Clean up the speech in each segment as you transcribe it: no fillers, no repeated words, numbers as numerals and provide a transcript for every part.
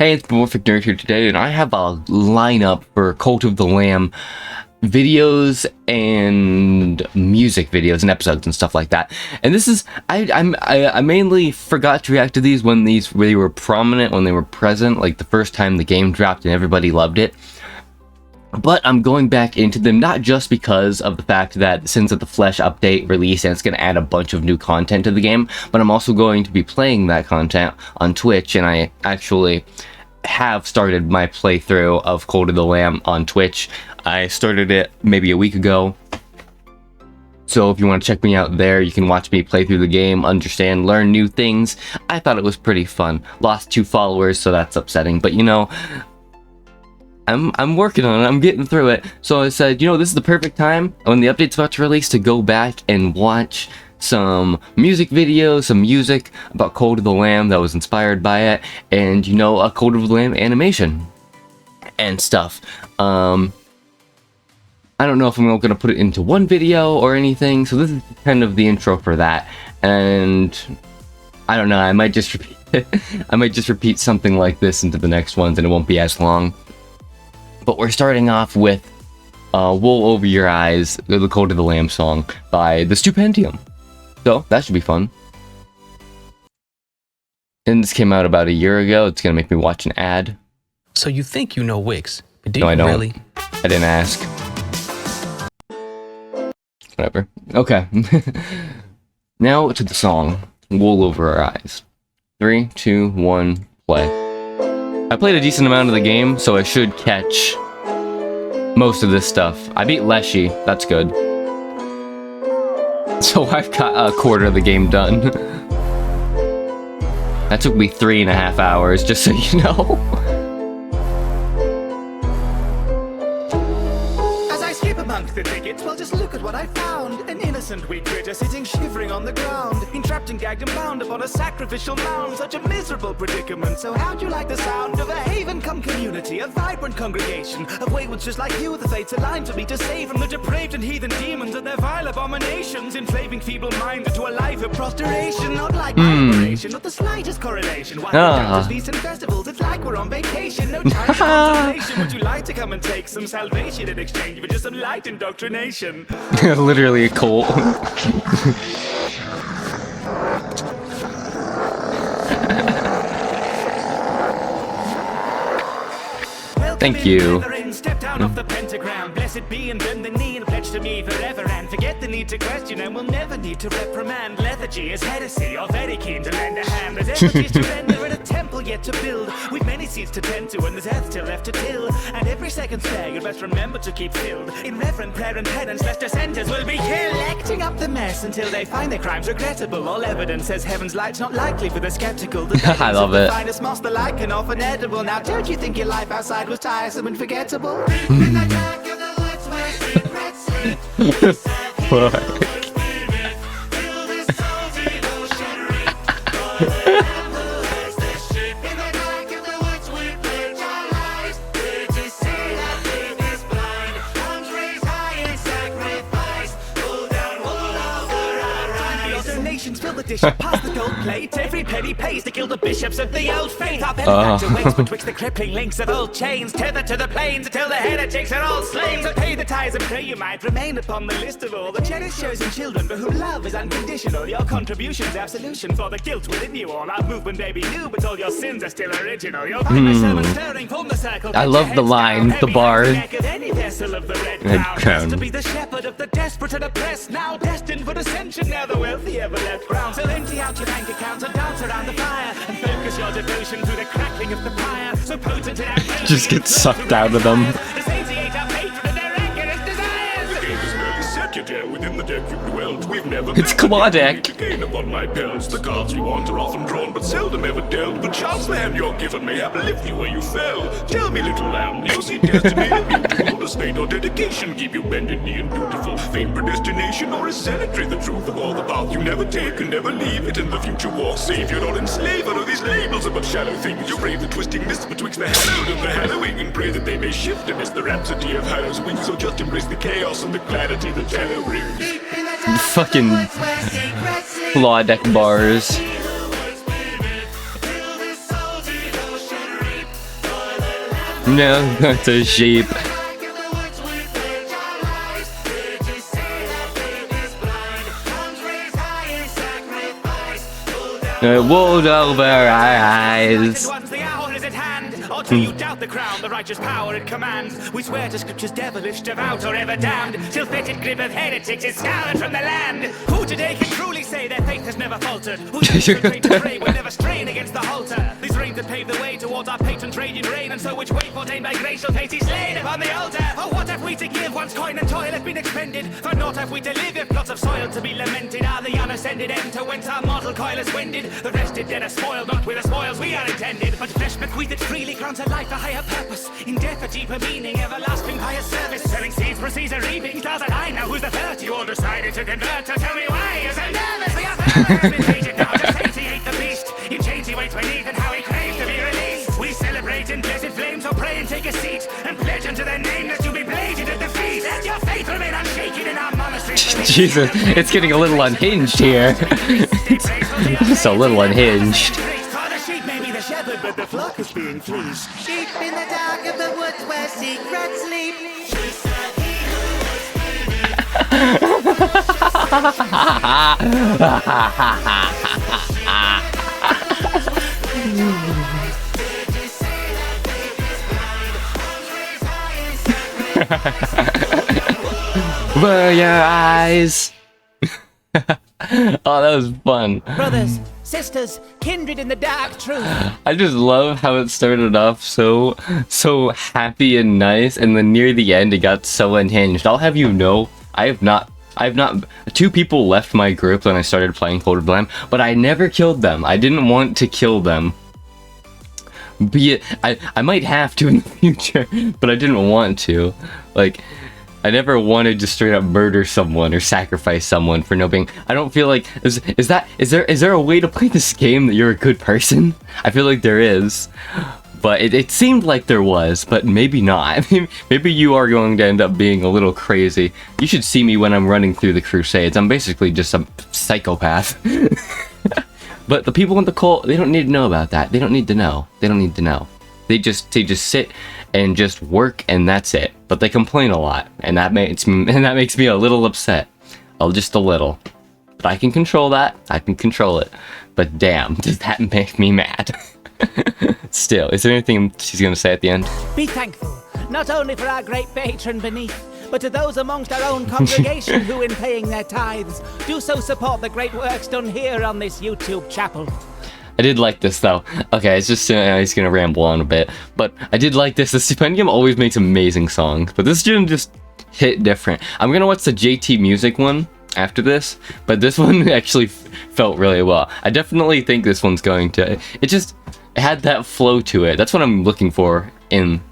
Hey, it's Morphic Nerd here today, and I have a lineup for Cult of the Lamb videos and music videos and episodes and stuff like that. And this is I mainly forgot to react to these when they were prominent, when they were present, like the first time the game dropped and everybody loved it. But I'm going back into them not just because of the fact that Sins of the Flesh update released and it's going to add a bunch of new content to the game, but I'm also going to be playing that content on Twitch, and I actually have started my playthrough of Cult of the Lamb on Twitch. I started it maybe a week ago. So if you want to check me out there, you can watch me play through the game, understand, learn new things. I thought it was pretty fun. Lost 2 followers, so that's upsetting, but you know, I'm working on it. I'm getting through it. So I said, you know, this is the perfect time when the update's about to release to go back and watch some music videos, some music about Cult of the Lamb that was inspired by it, and you know, a Cult of the Lamb animation and stuff. I don't know if I'm going to put it into one video or anything, so this is kind of the intro for that. And I don't know, I might just repeat I might just repeat something like this into the next ones, and it won't be as long. But we're starting off with Wool Over Your Eyes, the Cult of the Lamb song by the Stupendium. So that should be fun. And this came out about a year ago. It's gonna make me watch an ad. So you think you know Wix, but do No, I you don't. really? I didn't ask. Whatever. Okay. Now to the song, Wool Over Our Eyes. 3, 2, 1, play. I played a decent amount of the game, so I should catch most of this stuff. I beat Leshy, that's good. So I've got a quarter of the game done. That took me 3.5 hours, just so you know. As I skip amongst the thickets, well, just look at what I found. An innocent wee critter sitting shivering on the ground, entrapped and gagged and bound upon a sacrificial mound. Such a miserable predicament. So how'd you like the sound of a haven come community, a vibrant congregation of waywards just like you? The fates aligned to me to save from the depraved and heathen demons and their vile abominations, enslaving feeble minds into a life of prostration. Not like my operation, not the slightest correlation. Why we feasts and festivals, it's like we're on vacation. No time for consolation. Would you like to come and take some salvation in exchange for just some light indoctrination? Literally a cult. Thank you. Step down off the pentagram, blessed be, and bend the knee and pledge to me forever, and forget the need to question, and we'll never need to reprimand. Lethargy is heresy, you're very keen to lend a hand. There's energies to render and a temple yet to build. We've many seeds to tend to, and there's earth still left to till. And every second spare, you best remember to keep filled in reverent prayer and penance, lest dissenters will be collecting up the mess until they find their crimes regrettable. All evidence says heaven's light's not likely for the skeptical. The I love it. The finest moss, the like, and often edible. Now, don't you think your life outside was tiresome and forgettable? Fill the dish, pass the gold plate. Every penny pays to kill the bishops of the old faith. Our benefactor waits betwixt the crippling links of old chains, tethered to the plains until the heretics are all slain. So pay the tithes and pray you might remain upon the list of all the cherished chosen children for whom love is unconditional. Your contribution's absolution for the guilt within you all. Our movement may be new, but all your sins are still original. Your sermon stirring, form the circle. I love the line, the bar. Crown. To be the shepherd of the desperate and oppressed, now destined for ascension. Now the wealthy ever left brown. So empty out your bank accounts and dance around the fire, and focus your devotion through the crackling of the pyre. So potent in our Just get sucked out of them. Within the deck you dwelt, we've never It's Claudette. to gain upon my pelts. The cards you want are often drawn, but seldom ever dealt. The chance the hand you're given may have left you where you fell. Tell me, little lamb, do you see destiny and beautiful? Does fate or dedication keep you bended knee and dutiful? Fame, predestination, or is zealotry the truth of all the path you never take and never leave it in the future walk savior, not enslaver? Or these labels are but shallow things. You brave the twisting mist betwixt the hallowed and the hallowing, and pray that they may shift amidst the rhapsody of Hallow's wings. So just embrace the chaos and the clarity the terror brings. Fucking Claudette bars. No, that's a sheep. Wool over our eyes. Or do you doubt the crown, the righteous power it commands? We swear to scriptures devilish, devout or ever damned. Till fetid grip of heretics is scoured from the land. Who today can truly say their faith has never faltered? Who's trained to pray will never strain against the halter? These reigns that pave the way towards our patron's raging reign, and so which way ordained by grace shall face he slain upon the altar. Oh, what have we to give once coin and toil have been expended? For naught have we to live if plots of soil to be lamented. Are the unascended end to whence our mortal coil is wended? The rested dead are spoiled, not with the spoils we are intended. But flesh bequeathed freely grants a life a higher purpose. In death a deeper meaning, everlasting pious service. Selling seeds proceeds a reaping. Stars that I know who's the first. You all decided to convert, so tell me why you're so nervous. We are first now to satiate the beast. In chains he waits beneath and how he craves to be released. We celebrate in blessed flames, or pray and take a seat, and pledge unto their name that you'll be bladed at the feet. Let your faith remain unshaken in our monastery. Jesus, it's getting a little unhinged here. Just a little unhinged. But the flock is being fleeced. Deep in the dark of the woods where secrets sleep. Were your eyes? Oh, that was fun. Brothers, sisters, kindred in the dark truth. I just love how it started off so happy and nice, and then near the end it got so unhinged. I'll have you know, I've not. Two people left my group when I started playing Cult of the Lamb, but I never killed them. I didn't want to kill them. Be it, I might have to in the future, but I didn't want to. Like, I never wanted to straight up murder someone or sacrifice someone for no being. I don't feel like is there a way to play this game that you're a good person? I feel like there is, but it seemed like there was, but maybe not. Maybe you are going to end up being a little crazy. You should see me when I'm running through the Crusades. I'm basically just a psychopath. But the people in the cult, they don't need to know about that. They don't need to know. They don't need to know. They just sit and just work, and that's it. But they complain a lot, and that makes me a little upset. Just a little. But I can control that. I can control it. But damn, does that make me mad? Still, is there anything she's gonna say at the end? Be thankful, not only for our great patron beneath, but to those amongst our own congregation who, in paying their tithes, do so support the great works done here on this YouTube chapel. I did like this though. Okay, it's just he's gonna ramble on a bit, but I did like this. The Stupendium always makes amazing songs, but this gym just hit different. I'm gonna watch the JT Music one after this, but this one actually felt really well. I definitely think this one's going to. It had that flow to it. That's what I'm looking for in.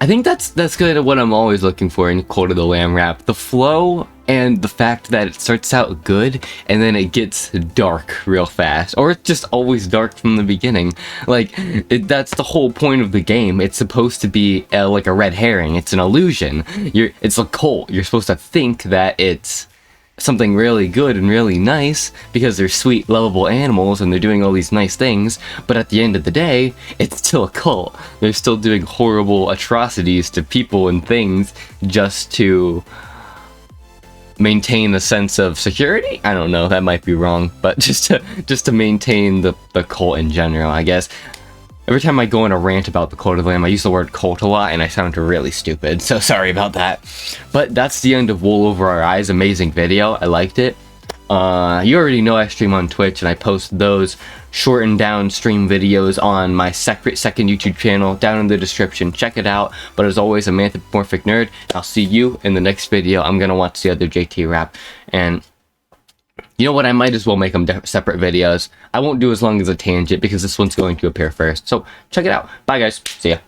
I think that's kind of what I'm always looking for in Cult of the Lamb rap. The flow and the fact that it starts out good and then it gets dark real fast. Or it's just always dark from the beginning. Like, that's the whole point of the game. It's supposed to be like a red herring. It's an illusion. It's a cult. You're supposed to think that it's something really good and really nice because they're sweet, lovable animals and they're doing all these nice things, but at the end of the day, it's still a cult. They're still doing horrible atrocities to people and things just to maintain a sense of security? I don't know, that might be wrong, but just to maintain the cult in general, I guess. Every time I go on a rant about the Cult of the Lamb, I use the word cult a lot, and I sound really stupid, so sorry about that. But that's the end of Wool Over Our Eyes. Amazing video. I liked it. You already know I stream on Twitch, and I post those shortened down stream videos on my second YouTube channel down in the description. Check it out. But as always, I'm Anthropomorphic Nerd. I'll see you in the next video. I'm going to watch the other JT rap, and you know what? I might as well make them separate videos. I won't do as long as a tangent because this one's going to appear first. So check it out. Bye, guys. See ya.